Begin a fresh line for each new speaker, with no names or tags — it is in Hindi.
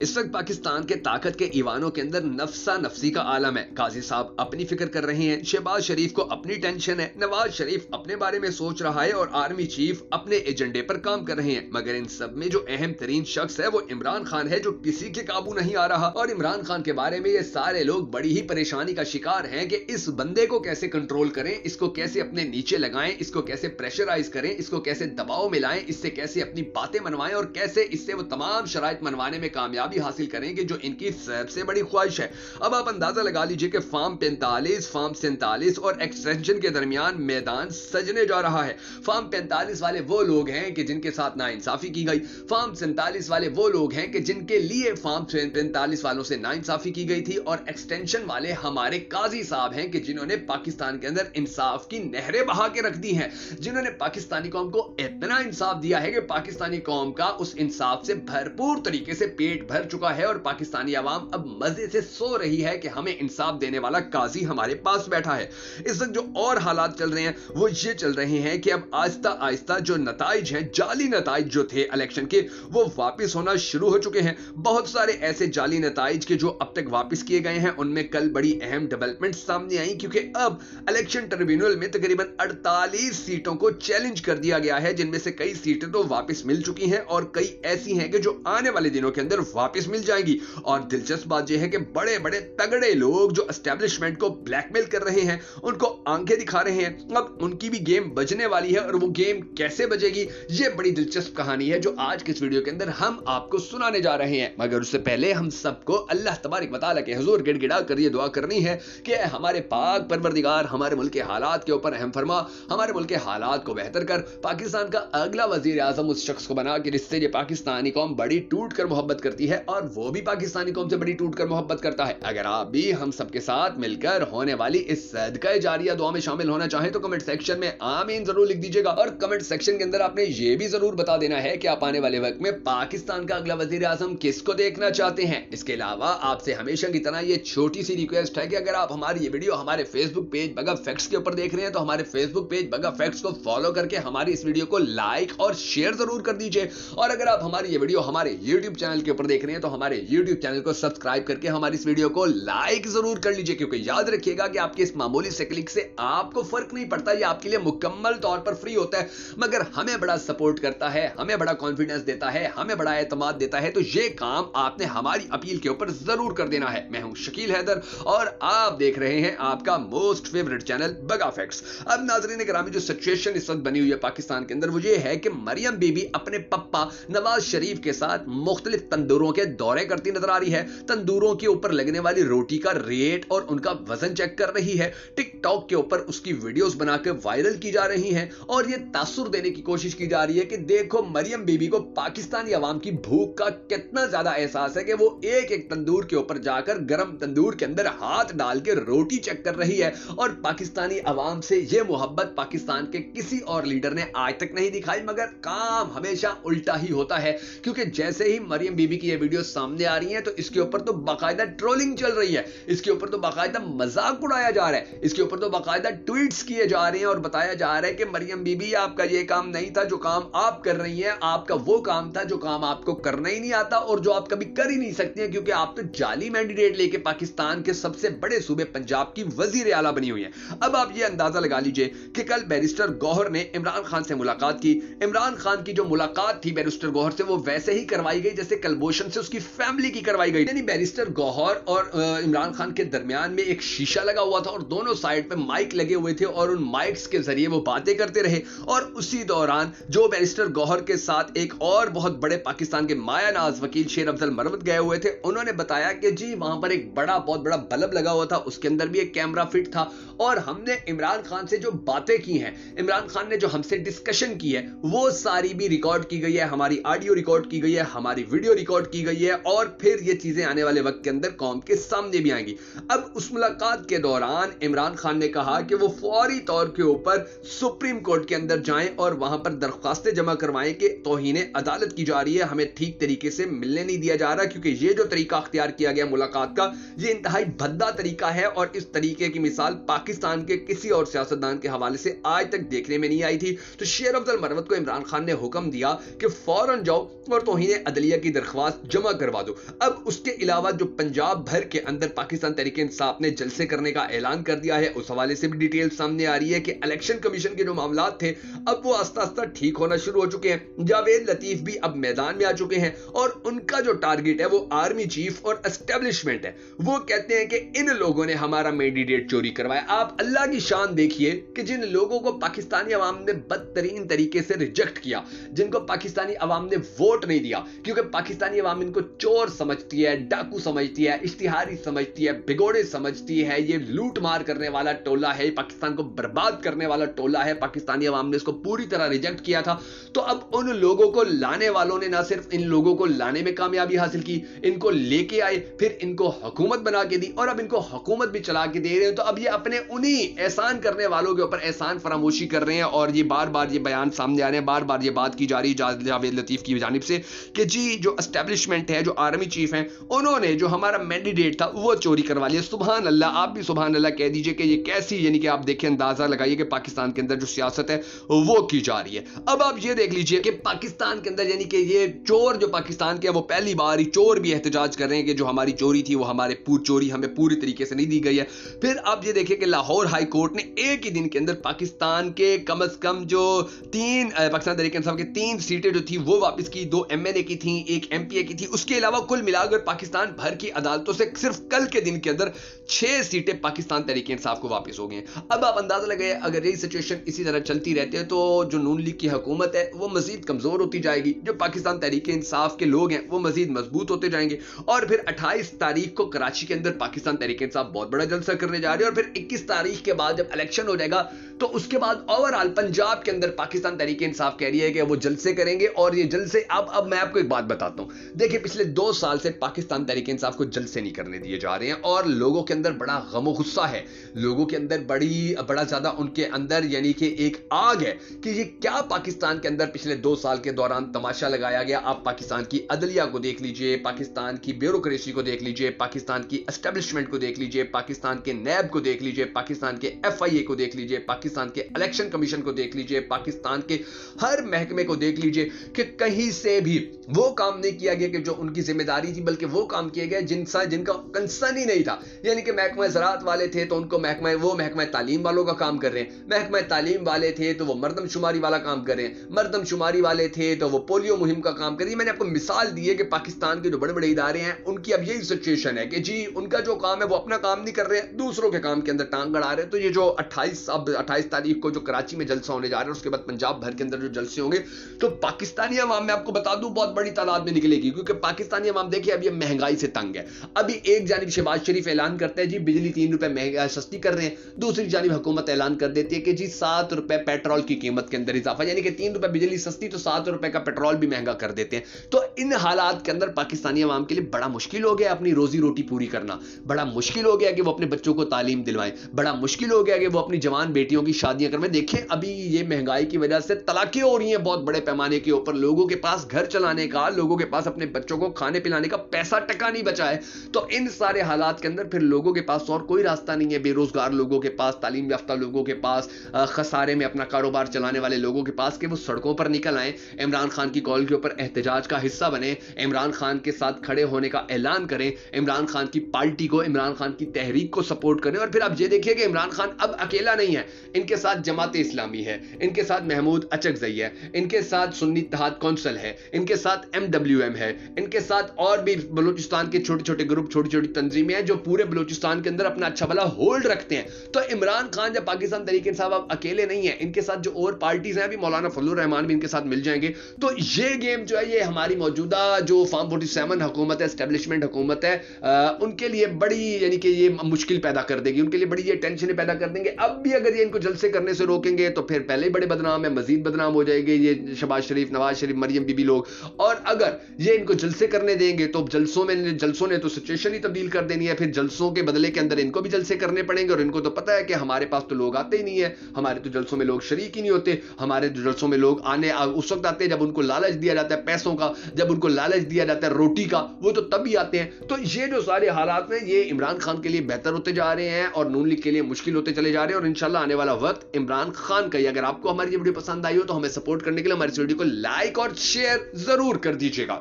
इस वक्त पाकिस्तान के ताकत के ईवानों के अंदर नफसा नफसी का आलम है। काजी साहब अपनी फिक्र कर रहे हैं, शहबाज शरीफ को अपनी टेंशन है, नवाज शरीफ अपने बारे में सोच रहा है और आर्मी चीफ अपने एजेंडे पर काम कर रहे हैं। मगर इन सब में जो अहम तरीन शख्स है वो इमरान खान है, जो किसी के काबू नहीं आ रहा। और इमरान खान के बारे में ये सारे लोग बड़ी ही परेशानी का शिकार हैं कि इस बंदे को कैसे कंट्रोल करें, इसको कैसे अपने नीचे लगाएं, इसको कैसे प्रेशराइज करें, इसको कैसे दबाव में लाएं, इससे कैसे अपनी बातें मनवाएं और कैसे इससे वो तमाम शराइत मनवाने में कामयाब हासिल करेंगे जो इनकी सबसे बड़ी ख्वाहिश है। अब आप अंदाजा लगा लीजिए कि फार्म 45, फार्म 47 और एक्सटेंशन के दरमियान मैदान सजने जा रहा है। फार्म 45 वाले वो लोग हैं कि जिनके साथ नाइंसाफी की गई, फार्म 47 वाले वो लोग हैं कि जिनके लिए फार्म 45 वालों से नाइंसाफी की गई थी, और एक्सटेंशन वाले हमारे काजी साहब हैं कि जिन्होंने पाकिस्तान के अंदर इंसाफ की नहरें बहा के रख दी हैं, जिन्होंने पाकिस्तानी कौम को इतना इंसाफ दिया है कि पाकिस्तानी कौम का उस इंसाफ से भरपूर तरीके से पेट भर चुका है और पाकिस्तानी आवाम अब मजे से सो रही है कि हमें इंसाफ देने वाला काजी हमारे पास बैठा है। इस वक्त जो और हालात चल रहे हैं वो ये चल रहे हैं कि अब आहिस्ता आहिस्ता जो नताइज हैं, जाली नताइज जो थे इलेक्शन के, वो वापस होना शुरू हो चुके हैं। बहुत सारे ऐसे जाली नताइज के जो अब तक वापस किए गए हैं, उनमें कल बड़ी अहम डेवलपमेंट सामने आई, क्योंकि अब इलेक्शन ट्रिब्यूनल में तकरीबन 48 सीटों को चैलेंज कर दिया गया है, जिनमें से कई सीटें तो वापस मिल चुकी हैं और कई ऐसी हैं कि जो आने वाले दिनों के अंदर वापस मिल जाएंगी। और दिलचस्प बात यह है कि बड़े बड़े तगड़े लोग जो एस्टेब्लिशमेंट को ब्लैकमेल कर रहे हैं, उनको आंखें दिखा रहे हैं, अब उनकी भी गेम बजने वाली है। और वो गेम कैसे बजेगी, ये बड़ी दिलचस्प कहानी है जो आज के इस वीडियो के अंदर हम आपको सुनाने जा रहे हैं। मगर उससे पहले हम सबको अल्लाह तबारक व तआला के हुजूर गिड़गिड़ा कर ये दुआ करनी है कि हमारे पाक परवरदिगार हमारे मुल्क के हालात के ऊपर रहम फरमा, हमारे मुल्क के हालात को बेहतर कर, पाकिस्तान का अगला वजीर आजम उस शख्स को बना कि जिससे ये पाकिस्तानी कौम बड़ी टूट कर मोहब्बत करती है और वो भी पाकिस्तानी कौम से बड़ी टूटकर मोहब्बत करता है। अगर आप भी हम सबके साथ मिलकर होने वाली इस सदका जारिया दुआ में शामिल होना चाहें तो कमेंट सेक्शन में आमीन जरूर लिख दीजिएगा। और कमेंट सेक्शन के अंदर आपने ये भी जरूर बता देना है कि आप आने वाले वक्त में पाकिस्तान का अगला वजीर आजम किसको देखना चाहते हैं। इसके अलावा आपसे हमेशा की तरह ये छोटी सी रिक्वेस्ट है कि अगर आप हमारी ये वीडियो हमारे फेसबुक पेज बगा फैक्ट्स के ऊपर देख रहे हैं तो हमारे फेसबुक पेज बगा फैक्ट्स को फॉलो करके हमारी इस वीडियो को लाइक और शेयर जरूर कर दीजिए। और अगर आप हमारी ये वीडियो हमारे यूट्यूब चैनल के ऊपर देख रहे हैं तो हमारे यूट्यूब चैनल को सब्सक्राइब करके हमारी इस वीडियो को लाइक जरूर कर लीजिए, क्योंकि याद रखिएगा कि आपके इस मामूली से क्लिक से आपको फर्क नहीं पड़ता, ये आपके लिए मुकम्मल तौर पर फ्री होता है, मगर हमें बड़ा सपोर्ट करता है, हमें बड़ा कॉन्फिडेंस देता है, हमें बड़ा एतमाद देता है। तो ये काम आपने हमारी अपील के ऊपर जरूर कर देना है। मैं हूं शकील हैदर और आप देख रहे हैं आपका मोस्ट फेवरेट चैनल बगा फैक्ट्स। अब नाज़रीन गिरामी, जो सिचुएशन इस वक्त बनी हुई है पाकिस्तान के अंदर वो ये है कि मरियम बीबी अपने पप्पा नवाज शरीफ के साथ मुख्तलिफ तंदूरों के दौरे करती नजर आ रही है। तंदूरों के ऊपर लगने वाली रोटी का रेट और उनका वजन चेक कर रही है। टिकटॉक के ऊपर उसकी वीडियोस बनाकर वायरल की जा रही हैं और यह तासुर देने की कोशिश की जा रही है कि देखो मरियम बीबी को पाकिस्तानी अवाम की भूख का कितना ज्यादा एहसास है कि वो एक एक तंदूर के ऊपर जाकर गर्म तंदूर के अंदर हाथ डाल के रोटी चेक कर रही है। और पाकिस्तानी अवाम से यह मोहब्बत पाकिस्तान के किसी और लीडर ने आज तक नहीं दिखाई, मगर काम हमेशा उल्टा ही होता है, क्योंकि जैसे ही मरियम बीबी की ये वीडियो सामने आ रही है तो इसके ऊपर तो बाकायदा ट्रोलिंग चल रही है, इसके ऊपर तो बाकायदा मजाक उड़ाया जा रहा है, इसके ऊपर तो बाकायदा ट्वीट्स किए जा रहे हैं और बताया जा रहा है कि मरियम बीबी आपका ये काम नहीं था जो काम आप कर रही हैं, आपका वो काम था जो काम आपको करना ही नहीं आता और जो आप कभी कर ही नहीं सकती हैं, क्योंकि आप तो जाली मैंडेट लेके पाकिस्तान के सबसे बड़े सूबे पंजाब की वजीर आला बनी हुई है। अब आप ये अंदाजा लगा लीजिए कि कल बैरिस्टर गौहर ने इमरान खान से मुलाकात की। इमरान खान की जो मुलाकात थी बैरिस्टर गौहर से वो वैसे ही करवाई गई जैसे कलभूषण से उसकी फैमिली की करवाई गई, यानी बैरिस्टर गौहर और इमरान खान के दरमियान में एक शीशा लगा हुआ था और दोनों साइड पे माइक लगे हुए थे और उन माइक्स के जरिए वो बातें करते रहे। और उसी दौरान जो बैरिस्टर गौहर के साथ एक और बहुत बड़े पाकिस्तान के माया नाज वकील शेर अफजल मरवत गए हुए थे, उन्होंने बताया कि जी वहां पर एक बहुत बड़ा बल्ब लगा हुआ था, उसके अंदर भी एक कैमरा फिट था और हमने इमरान खान से जो बातें की हैं, इमरान खान ने जो हमसे डिस्कशन की है वो सारी भी रिकॉर्ड की गई है, हमारी ऑडियो रिकॉर्ड की गई है, हमारी वीडियो रिकॉर्ड की गई है और फिर ये चीजें आने वाले वक्त के अंदर कौम के सामने भी आएंगी। अब उस मुलाकात के दौरान इमरान खान ने कहा कि वो फौरी तौर के ऊपर सुप्रीम कोर्ट के अंदर जाएं और वहां पर दरख्वास्तें जमा करवाएं कि तौहीन अदालत की जा रही है, हमें ठीक तरीके से मिलने नहीं दिया जा रहा, क्योंकि ये जो तरीका अख्तियार किया गया मुलाकात का ये इंतहाई भद्दा तरीका है और इस तरीके की मिसाल पाकिस्तान के किसी और सियासतदान के हवाले से आज तक देखने में नहीं आई थी। तो शेर अफजल मरवत को इमरान खान ने हुक्म दिया कि फौरन जाओ और तौहीन अदलिया की दरख्वास्त जमा करवा दो। अब उसके अलावा जो पंजाब भर के अंदर पाकिस्तान तहरीक इंसाफ ने जलसे करने का ऐलान कर दिया है, उस हवाले से भी डिटेल सामने आ रही है कि इलेक्शन कमीशन के जो मामला थे अब वो आस्ता आस्ता ठीक होना शुरू हो चुके हैं। जावेद लतीफ भी अब मैदान में आ चुके हैं और उनका जो टारगेट है वो आर्मी चीफ और एस्टेब्लिशमेंट है। वो कहते हैं कि इन लोगों ने हमारा मैंडेट चोरी करवाया। आप अल्लाह की शान देखिए कि जिन लोगों को पाकिस्तानी अवाम ने बदतरीन तरीके से रिजेक्ट किया, जिनको पाकिस्तानी अवाम ने वोट नहीं दिया, क्योंकि पाकिस्तानी अवाम इनको चोर समझती है, डाकू समझती है, इश्तिहारी समझती है, भिगोड़े समझती है, ये लूट मार करने वाला टोला है, पाकिस्तान को बर्बाद करने वाला टोला है। पाकिस्तानी अवाम ने इसको पूरी तरह रिजेक्ट किया था। तो अब उन लोगों को लाने वालों ने ना सिर्फ इन लोगों को लाने में कामयाबी हासिल की, इनको लेके आए, फिर इनको हुकूमत बना के दी और अब इनको हुकूमत भी चला के दे रहे हैं। तो अब ये अपने उन्हीं एहसान करने वालों के ऊपर एहसान फरामोशी कर रहे हैं और ये बार बार ये बयान सामने आ रहे हैं, बार बार ये बात की जा रही है जावेद लतीफ की जानिब से कि जी जो एस्टेब्लिशमेंट है, जो आर्मी चीफ हैं, उन्होंने जो हमारा मैंडेट था वो चोरी करवा लिया। सुभान अल्लाह, आप भी सुभान अल्लाह कह दीजिए कि ये कैसी, यानी कि आप देखिए, अंदाजा लगाइए कि पाकिस्तान के अंदर जो सियासत है वो की जा रही है। अब आप ये देख लीजिए कि पाकिस्तान के अंदर यानी कि ये चोर जो पाकिस्तान के, वो पहली बार ही चोर भी एहतजाज कर रहे हैं कि जो हमारी चोरी थी वो हमारे चोरी हमें पूरी तरीके से नहीं दी गई है। फिर आप ये देखिए कि लाहौर हाई कोर्ट ने एक ही दिन के अंदर पाकिस्तान के कम से कम जो पाकिस्तान तहरीक इंसाफ के 3 सीटें जो थी वो वापस की, 2 MNA की थी, 1 MPA की थी। उसके अलावा कुल मिलाकर पाकिस्तान भर की अदालतों से सिर्फ कल के दिन के अंदर 6 सीटें पाकिस्तान तहरीक इंसाफ को वापस हो गई हैं। अब आप अंदाजा लगाइए, अगर यही सिचुएशन इसी तरह चलती रहती है तो जो नून लीग की हुकूमत है वो मजीद कमजोर होती जाएगी, जो पाकिस्तान तहरीक इंसाफ के लोग हैं वो मजीद मजबूत होते जाएंगे। और फिर 28 तारीख को कराची के अंदर पाकिस्तान तहरीक इंसाफ बहुत बड़ा जलसा करने जा रही है और फिर 21 तारीख के बाद जब इलेक्शन हो जाएगा तो उसके बाद ओवरऑल पंजाब के अंदर पाकिस्तान तहरीक इंसाफ कह रही है कि वो जलसे करेंगे। और ये जलसे, अब मैं आपको एक बात बताता हूं, देखिए पिछले 2 साल से पाकिस्तान तहरीक इंसाफ को जलसे नहीं करने दिए जा रहे हैं और लोगों के अंदर बड़ा गम गुस्सा है, लोगों के अंदर बड़ा ज्यादा उनके अंदर यानी कि एक आग है कि ये क्या पाकिस्तान के अंदर पिछले 2 साल के दौरान तमाशा लगाया गया। आप पाकिस्तान की अदलिया को देख लीजिए, पाकिस्तान की ब्यूरोक्रेसी को देख लीजिए, पाकिस्तान की एस्टेब्लिशमेंट को देख लीजिए, पाकिस्तान के नैब को देख लीजिए, पाकिस्तान के FIA को देख लीजिए, पाकिस्तान के इलेक्शन कमीशन को देख लीजिए, पाकिस्तान के हर महकमे को देख लीजिए कि कहीं से भी वो काम नहीं किया गया कि जो उनकी जिम्मेदारी थी, बल्कि वो काम किए गए जिनका कंसर्न ही नहीं था। यानी कि महकमा ज़राअत वाले थे तो उनको महकमा तालीम वालों का काम कर रहे हैं, महकमा तालीम वाले थे तो वो मरदमशुमारी वाला काम कर रहे हैं, मरदमशुमारी वाले थे तो वो पोलियो मुहिम का काम कर रही है। मैंने आपको मिसाल दी है कि पाकिस्तान के जो बड़े बड़े इदारे हैं उनकी अब यही सिचुएशन है कि जी उनका जो काम है वो अपना काम नहीं कर रहे हैं, दूसरों के काम के अंदर टांग अड़ा रहे हैं। तो ये जो 28 तारीख को जो कराची में जलसा होने जा रहा है, उसके बाद पंजाब भर के अंदर जो जलसे होंगे, तो पाकिस्तानी अवाम, मैं आपको बता दूं, बहुत बड़ी तादाद में निकलेगी, क्योंकि पाकिस्तानी अवाम देखिए अब ये महंगाई से तंग है। अभी एक जानिब शहबाज शरीफ ऐलान करता है जी बिजली 3 रुपए सस्ती कर रहे हैं, दूसरी जानिब हुकूमत ऐलान कर देती है कि जी 7 रुपए पेट्रोल की कीमत के अंदर इजाफा, यानी कि 3 रुपए बिजली सस्ती तो 7 रुपए का पेट्रोल भी महंगा कर देते हैं। तो इन हालात के अंदर पाकिस्तानी अवाम के लिए बड़ा मुश्किल हो गया अपनी रोजी रोटी पूरी करना, बड़ा मुश्किल हो गया कि वो अपने बच्चों को तालीम दिलवाएं, बड़ा मुश्किल हो गया कि वो अपनी जवान बेटियों की शादियां करवाएं। देखें अभी ये महंगाई की वजह से तलाकें हो रही हैं बहुत बड़े पैमाने के ऊपर, लोगों के पास घर चलाने का, लोगों के पास अपने बच्चों को खाने पिलाने का पैसा टका नहीं बचा है। तो इन सारे हालात के अंदर फिर लोगों के पास और कोई रास्ता नहीं है, बेरोजगार लोगों के पास, तालीम याफ्ता लोगों के पास, खसारे में अपना कारोबार चलाने वाले लोगों के पास, कि वो सड़कों पर निकल आए, इमरान खान की कॉल के ऊपर एहतजाज का हिस्सा बने, इमरान खान के साथ खड़े होने का ऐलान करें, इमरान खान की पार्टी को, इमरान खान की तहरीक को सपोर्ट करें। और फिर आप ये देखिए कि इमरान खान अब अकेला नहीं है, इनके साथ जमात इस्लामी है, इनके साथ महमूद अचकजई है, इनके साथ सुन्नी इत्तेहाद कौंसिल है, इनके साथ MWM है, इनके साथ और भी बलूचिस्तान के छोटे छोटे ग्रुप, छोटी छोटी तंजीमें हैं जो पूरे बलूचिस्तान के अंदर अपना अच्छा भला होल्ड रखते हैं। तो इमरान खान जब पाकिस्तान तहरीक इंसाफ अब अकेले नहीं है, इनके साथ जो और पार्टीज हैं, अभी मौलाना फजलुर रहमान भी इनके साथ मिल जाएंगे। तो ये गेम जो है ये हमारी मौजूदा जो फार्म 47 हुकूमत है, एस्टेब्लिशमेंट हुकूमत है, उनके लिए बड़ी यानी कि ये मुश्किल पैदा कर देगी, उनके लिए बड़ी ये टेंशन पैदा कर देंगे। अब भी अगर ये इनको जलसे करने से रोकेंगे तो फिर पहले ही बड़े बदनाम है, मजीद बदनाम हो जाएंगे ये शहबाज शरीफ, नवाज शरीफ, मरियम बीबी लोग। और अगर ये इनको जलसे करने देंगे तो जलसों ने तो सिचुएशन ही तब्दील कर देनी है, फिर जलसों के बदले के अंदर इनको भी जलसे करने पड़ेंगे। और इनको तो पता है कि हमारे पास तो लोग आते ही नहीं है, हमारे तो जलसों में लोग शरीक ही नहीं होते, हमारे जलसों में लोग उस वक्त आते हैं जब उनको लालच दिया जाता है पैसों का, जब उनको लालच दिया जाता है रोटी का, वो तो तभी आते हैं। तो ये जो सारे हालात हैं ये इमरान खान के लिए बेहतर होते जा रहे हैं और नून लीग के लिए मुश्किल होते चले जा रहे हैं। और इंशाल्लाह आने वाला वक्त इमरान खान का ही। अगर आपको हमारी ये वीडियो पसंद आई हो तो हमें सपोर्ट करने के लिए हमारी इस वीडियो को लाइक और शेयर जरूर कर दीजिएगा।